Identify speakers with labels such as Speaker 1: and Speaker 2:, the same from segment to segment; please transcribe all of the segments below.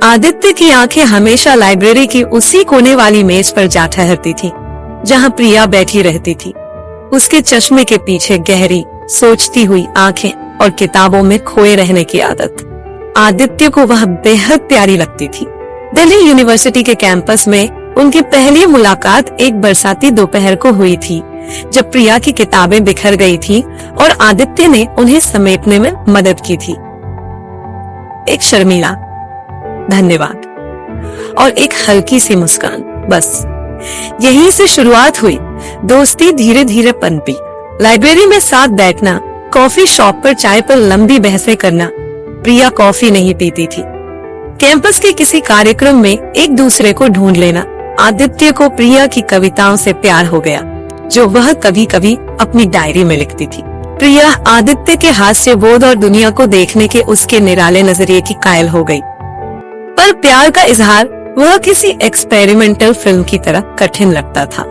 Speaker 1: आदित्य की आंखें हमेशा लाइब्रेरी की उसी कोने वाली मेज पर जा ठहरती थी जहां प्रिया बैठी रहती थी। उसके चश्मे के पीछे गहरी सोचती हुई आंखें और किताबों में खोए रहने की आदत आदित्य को वह बेहद प्यारी लगती थी। दिल्ली यूनिवर्सिटी के कैंपस में उनकी पहली मुलाकात एक बरसाती दोपहर को हुई थी, जब प्रिया की किताबें बिखर गई थी और आदित्य ने उन्हें समेटने में मदद की थी। एक शर्मीला धन्यवाद और एक हल्की सी मुस्कान, बस यहीं से शुरुआत हुई। दोस्ती धीरे धीरे पनपी। लाइब्रेरी में साथ बैठना, कॉफी शॉप पर चाय पर लंबी बहसें करना। प्रिया कॉफी नहीं पीती थी। कैंपस के किसी कार्यक्रम में एक दूसरे को ढूंढ लेना। आदित्य को प्रिया की कविताओं से प्यार हो गया, जो वह कभी कभी अपनी डायरी में लिखती थी। प्रिया आदित्य के हास्य बोध और दुनिया को देखने के उसके निराले नजरिए की कायल हो गई। पर प्यार का इजहार वह किसी एक्सपेरिमेंटल फिल्म की तरह कठिन लगता था।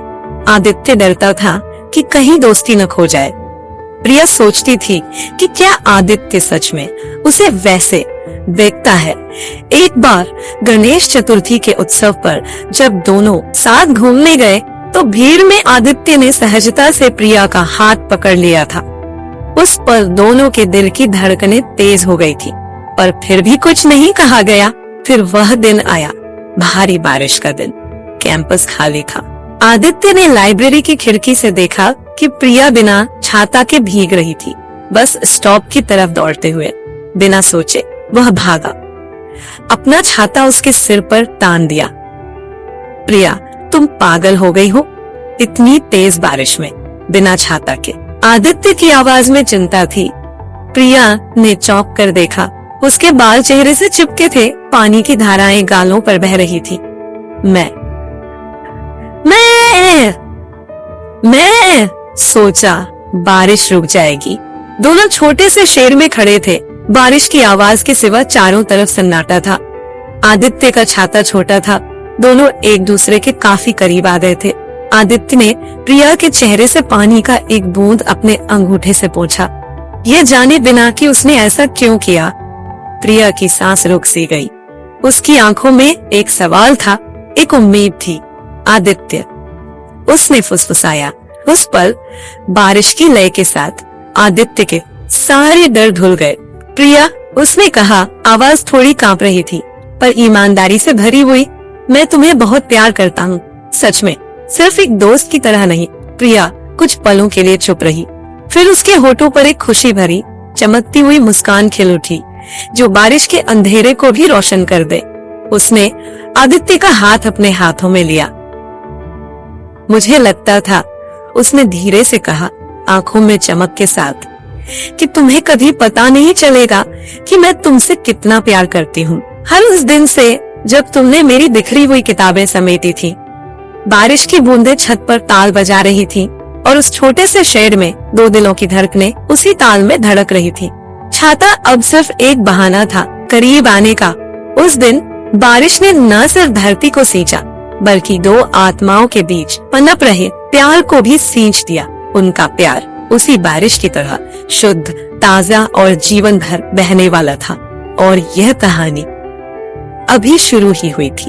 Speaker 1: आदित्य डरता था कि कहीं दोस्ती न खो जाए। प्रिया सोचती थी कि क्या आदित्य सच में उसे वैसे देखता है। एक बार गणेश चतुर्थी के उत्सव पर जब दोनों साथ घूमने गए तो भीड़ में आदित्य ने सहजता से प्रिया का हाथ पकड़ लिया था। उस पर दोनों के दिल की धड़कनें तेज हो गई थी, पर फिर भी कुछ नहीं कहा गया। फिर वह दिन आया, भारी बारिश का दिन। कैंपस खाली था। आदित्य ने लाइब्रेरी की खिड़की से देखा कि प्रिया बिना छाता के भीग रही थी, बस स्टॉप की तरफ दौड़ते हुए। बिना सोचे वह भागा, अपना छाता उसके सिर पर तान दिया। प्रिया, तुम पागल हो गई हो? इतनी तेज बारिश में बिना छाता के? आदित्य की आवाज में चिंता थी। प्रिया ने चौंक कर देखा। उसके बाल चेहरे से चिपके थे, पानी की धाराएं गालों पर बह रही थी। मैं सोचा बारिश रुक जाएगी। दोनों छोटे से शेर में खड़े थे। बारिश की आवाज के सिवा चारों तरफ सन्नाटा था। आदित्य का छाता छोटा था। दोनों एक दूसरे के काफी करीब आ गए थे। आदित्य ने प्रिया के चेहरे से पानी का एक बूंद अपने अंगूठे से पोंछा, यह जाने बिना कि उसने ऐसा क्यों किया। प्रिया की सांस रुक सी गई। उसकी आंखों में एक सवाल था, एक उम्मीद थी। आदित्य, उसने फुसफुसाया। उस पल बारिश की लय के साथ आदित्य के सारे डर धुल गए। प्रिया, उसने कहा, आवाज थोड़ी कांप रही थी पर ईमानदारी से भरी हुई। मैं तुम्हें बहुत प्यार करता हूँ, सच में, सिर्फ एक दोस्त की तरह नहीं। प्रिया कुछ पलों के लिए चुप रही, फिर उसके होठों पर एक खुशी भरी चमकती हुई मुस्कान खिल उठी, जो बारिश के अंधेरे को भी रोशन कर दे। उसने आदित्य का हाथ अपने हाथों में लिया। मुझे लगता था, उसने धीरे से कहा, आंखों में चमक के साथ, कि तुम्हें कभी पता नहीं चलेगा कि मैं तुमसे कितना प्यार करती हूँ। हर उस दिन से जब तुमने मेरी बिखरी हुई किताबें समेटी थी। बारिश की बूंदें छत पर ताल बजा रही थी और उस छोटे से शेड में दो दिलों की धड़कनें उसी ताल में धड़क रही थी। छाता अब सिर्फ एक बहाना था करीब आने का। उस दिन बारिश ने न सिर्फ धरती को सींचा, बल्कि दो आत्माओं के बीच पनप रहे प्यार को भी सींच दिया। उनका प्यार उसी बारिश की तरह शुद्ध, ताजा और जीवन भर बहने वाला था। और यह कहानी अभी शुरू ही हुई थी।